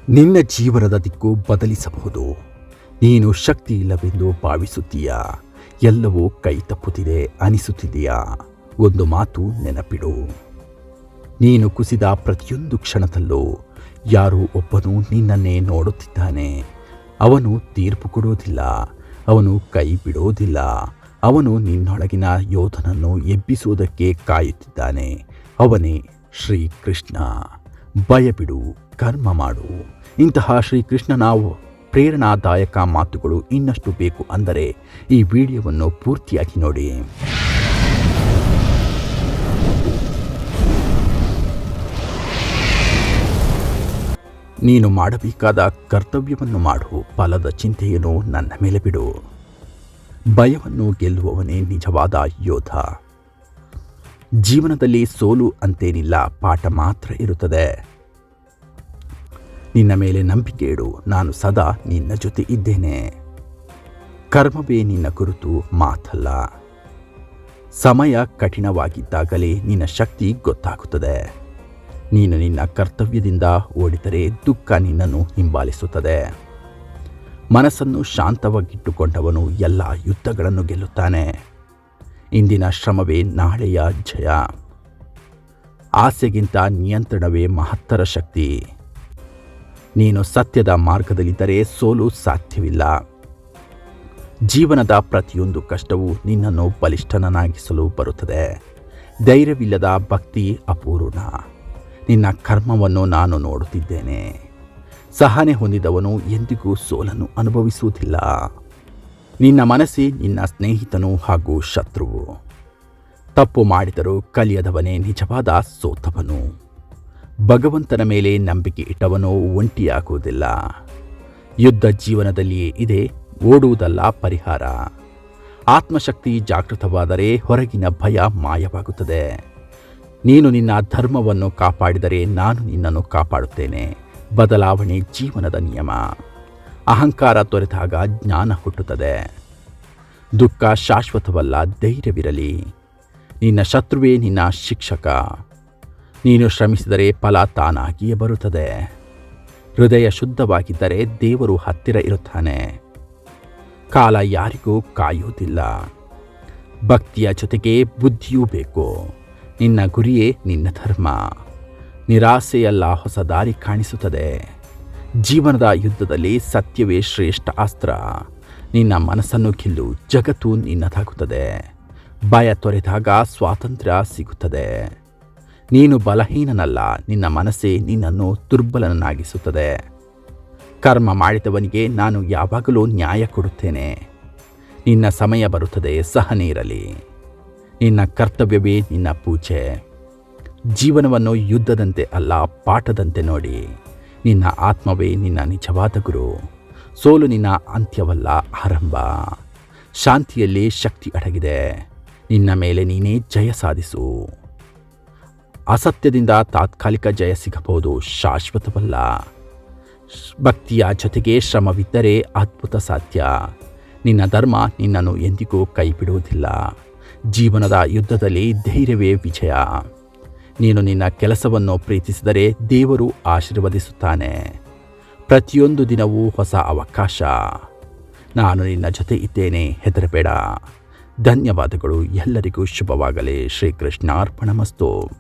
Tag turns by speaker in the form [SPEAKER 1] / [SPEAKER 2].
[SPEAKER 1] ನಿನ್ನ ಜೀವನದ ದಿಕ್ಕು ಬದಲಿಸಬಹುದು. ನೀನು ಶಕ್ತಿ ಇಲ್ಲವೆಂದು ಭಾವಿಸುತ್ತೀಯಾ? ಎಲ್ಲವೂ ಕೈ ತಪ್ಪುತ್ತಿದೆ ಅನಿಸುತ್ತಿದೆಯಾ? ಒಂದು ಮಾತು ನೆನಪಿಡು. ನೀನು ಕುಸಿದ ಪ್ರತಿಯೊಂದು ಕ್ಷಣದಲ್ಲೂ ಯಾರೋ ಒಬ್ಬನು ನಿನ್ನನ್ನೇ ನೋಡುತ್ತಿದ್ದಾನೆ. ಅವನು ತೀರ್ಪು ಕೊಡೋದಿಲ್ಲ, ಅವನು ಕೈ ಬಿಡೋದಿಲ್ಲ. ಅವನು ನಿನ್ನೊಳಗಿನ ಯೋಧನನ್ನು ಎಬ್ಬಿಸುವುದಕ್ಕೆ ಕಾಯುತ್ತಿದ್ದಾನೆ. ಅವನೇ ಶ್ರೀಕೃಷ್ಣ. ಭಯಬಿಡು, ಕರ್ಮ ಮಾಡು. ಇಂತಹ ಶ್ರೀಕೃಷ್ಣನ ಪ್ರೇರಣಾದಾಯಕ ಮಾತುಗಳು ಇನ್ನಷ್ಟು ಬೇಕು ಅಂದರೆ ಈ ವಿಡಿಯೋವನ್ನು ಪೂರ್ತಿಯಾಗಿ ನೋಡಿ. ನೀನು ಮಾಡಬೇಕಾದ ಕರ್ತವ್ಯವನ್ನು ಮಾಡು. ಫಲದ ಚಿಂತೆಯನ್ನು ನನ್ನ ಮೇಲೆ ಬಿಡು. ಭಯವನ್ನು ಗೆಲ್ಲುವವನೇ ನಿಜವಾದ ಯೋಧ. ಜೀವನದಲ್ಲಿ ಸೋಲು ಅಂತೇನಿಲ್ಲ, ಪಾಠ ಮಾತ್ರ ಇರುತ್ತದೆ. ನಿನ್ನ ಮೇಲೆ ನಂಬಿಕೆ ಇಡು. ನಾನು ಸದಾ ನಿನ್ನ ಜೊತೆ ಇದ್ದೇನೆ. ಕರ್ಮವೇ ನಿನ್ನ ಕುರಿತು ಮಾತಲ್ಲ. ಸಮಯ ಕಠಿಣವಾಗಿದ್ದಾಗಲೇ ನಿನ್ನ ಶಕ್ತಿ ಗೊತ್ತಾಗುತ್ತದೆ. ನೀನು ನಿನ್ನ ಕರ್ತವ್ಯದಿಂದ ಓಡಿದರೆ ದುಃಖ ನಿನ್ನನ್ನು ಹಿಂಬಾಲಿಸುತ್ತದೆ. ಮನಸ್ಸನ್ನು ಶಾಂತವಾಗಿಟ್ಟುಕೊಂಡವನು ಎಲ್ಲ ಯುದ್ಧಗಳನ್ನು ಗೆಲ್ಲುತ್ತಾನೆ. ಇಂದಿನ ಶ್ರಮವೇ ನಾಳೆಯ ಜಯ. ಆಸೆಗಿಂತ ನಿಯಂತ್ರಣವೇ ಮಹತ್ತರ ಶಕ್ತಿ. ನೀನು ಸತ್ಯದ ಮಾರ್ಗದಲ್ಲಿದ್ದರೆ ಸೋಲು ಸಾಧ್ಯವಿಲ್ಲ. ಜೀವನದ ಪ್ರತಿಯೊಂದು ಕಷ್ಟವೂ ನಿನ್ನನ್ನು ಬಲಿಷ್ಠನನ್ನಾಗಿಸಲು ಬರುತ್ತದೆ. ಧೈರ್ಯವಿಲ್ಲದ ಭಕ್ತಿ ಅಪೂರ್ಣ. ನಿನ್ನ ಕರ್ಮವನ್ನು ನಾನು ನೋಡುತ್ತಿದ್ದೇನೆ. ಸಹನೆ ಹೊಂದಿದವನು ಎಂದಿಗೂ ಸೋಲನ್ನು ಅನುಭವಿಸುವುದಿಲ್ಲ. ನಿನ್ನ ಮನಸ್ಸೇ ನಿನ್ನ ಸ್ನೇಹಿತನು ಹಾಗೂ ಶತ್ರುವು. ತಪ್ಪು ಮಾಡಿದರೂ ಕಲಿಯದವನೇ ನಿಜವಾದ ಸೋತವನು. ಭಗವಂತನ ಮೇಲೆ ನಂಬಿಕೆ ಇಟ್ಟವನು ಒಂಟಿಯಾಗುವುದಿಲ್ಲ. ಯುದ್ಧ ಜೀವನದಲ್ಲಿಯೇ ಇದೆ, ಓಡುವುದಲ್ಲ ಪರಿಹಾರ. ಆತ್ಮಶಕ್ತಿ ಜಾಗೃತವಾದರೆ ಹೊರಗಿನ ಭಯ ಮಾಯವಾಗುತ್ತದೆ. ನೀನು ನಿನ್ನ ಧರ್ಮವನ್ನು ಕಾಪಾಡಿದರೆ ನಾನು ನಿನ್ನನ್ನು ಕಾಪಾಡುತ್ತೇನೆ. ಬದಲಾವಣೆ ಜೀವನದ ನಿಯಮ. ಅಹಂಕಾರ ತೊರೆದಾಗ ಜ್ಞಾನ ಹುಟ್ಟುತ್ತದೆ. ದುಃಖ ಶಾಶ್ವತವಲ್ಲ, ಧೈರ್ಯವಿರಲಿ. ನಿನ್ನ ಶತ್ರುವೇ ನಿನ್ನ ಶಿಕ್ಷಕ. ನೀನು ಶ್ರಮಿಸಿದರೆ ಫಲ ತಾನಾಗಿಯೇ ಬರುತ್ತದೆ. ಹೃದಯ ಶುದ್ಧವಾಗಿದ್ದರೆ ದೇವರು ಹತ್ತಿರ ಇರುತ್ತಾನೆ. ಕಾಲ ಯಾರಿಗೂ ಕಾಯುವುದಿಲ್ಲ. ಭಕ್ತಿಯ ಜೊತೆಗೆ ಬುದ್ಧಿಯೂ ಬೇಕು. ನಿನ್ನ ಗುರಿಯೇ ನಿನ್ನ ಧರ್ಮ. ನಿರಾಸೆಯಲ್ಲ, ಹೊಸ ದಾರಿ ಕಾಣಿಸುತ್ತದೆ. ಜೀವನದ ಯುದ್ಧದಲ್ಲಿ ಸತ್ಯವೇ ಶ್ರೇಷ್ಠ ಅಸ್ತ್ರ. ನಿನ್ನ ಮನಸ್ಸನ್ನು ಗೆಲ್ಲು, ಜಗತ್ತು ನಿನ್ನದಾಗುತ್ತದೆ. ಭಯ ತೊರೆದಾಗ ಸ್ವಾತಂತ್ರ್ಯ ಸಿಗುತ್ತದೆ. ನೀನು ಬಲಹೀನನಲ್ಲ, ನಿನ್ನ ಮನಸ್ಸೇ ನಿನ್ನನ್ನು ದುರ್ಬಲನನ್ನಾಗಿಸುತ್ತದೆ. ಕರ್ಮ ಮಾಡಿದವನಿಗೆ ನಾನು ಯಾವಾಗಲೂ ನ್ಯಾಯ ಕೊಡುತ್ತೇನೆ. ನಿನ್ನ ಸಮಯ ಬರುತ್ತದೆ, ಸಹನೆ ಇರಲಿ. ನಿನ್ನ ಕರ್ತವ್ಯವೇ ನಿನ್ನ ಪೂಜೆ. ಜೀವನವನ್ನು ಯುದ್ಧದಂತೆ ಅಲ್ಲ, ಪಾಠದಂತೆ ನೋಡಿ. ನಿನ್ನ ಆತ್ಮವೇ ನಿನ್ನ ನಿಜವಾದ ಗುರು. ಸೋಲು ನಿನ್ನ ಅಂತ್ಯವಲ್ಲ, ಆರಂಭ. ಶಾಂತಿಯಲ್ಲಿ ಶಕ್ತಿ ಅಡಗಿದೆ. ನಿನ್ನ ಮೇಲೆ ನೀನೇ ಜಯ ಸಾಧಿಸು. ಅಸತ್ಯದಿಂದ ತಾತ್ಕಾಲಿಕ ಜಯ ಸಿಗಬಹುದು, ಶಾಶ್ವತವಲ್ಲ. ಭಕ್ತಿಯ ಜೊತೆಗೆ ಶ್ರಮವಿದ್ದರೆ ಅದ್ಭುತ ಸಾಧ್ಯ. ನಿನ್ನ ಧರ್ಮ ನಿನ್ನನ್ನು ಎಂದಿಗೂ ಕೈ ಬಿಡುವುದಿಲ್ಲ. ಜೀವನದ ಯುದ್ಧದಲ್ಲಿ ಧೈರ್ಯವೇ ವಿಜಯ. ನೀನು ನಿನ್ನ ಕೆಲಸವನ್ನು ಪ್ರೀತಿಸಿದರೆ ದೇವರು ಆಶೀರ್ವದಿಸುತ್ತಾನೆ. ಪ್ರತಿಯೊಂದು ದಿನವೂ ಹೊಸ ಅವಕಾಶ. ನಾನು ನಿನ್ನ ಜೊತೆ ಇದ್ದೇನೆ, ಹೆದರಬೇಡ. ಧನ್ಯವಾದಗಳು. ಎಲ್ಲರಿಗೂ ಶುಭವಾಗಲಿ. ಶ್ರೀಕೃಷ್ಣಾರ್ಪಣಮಸ್ತು.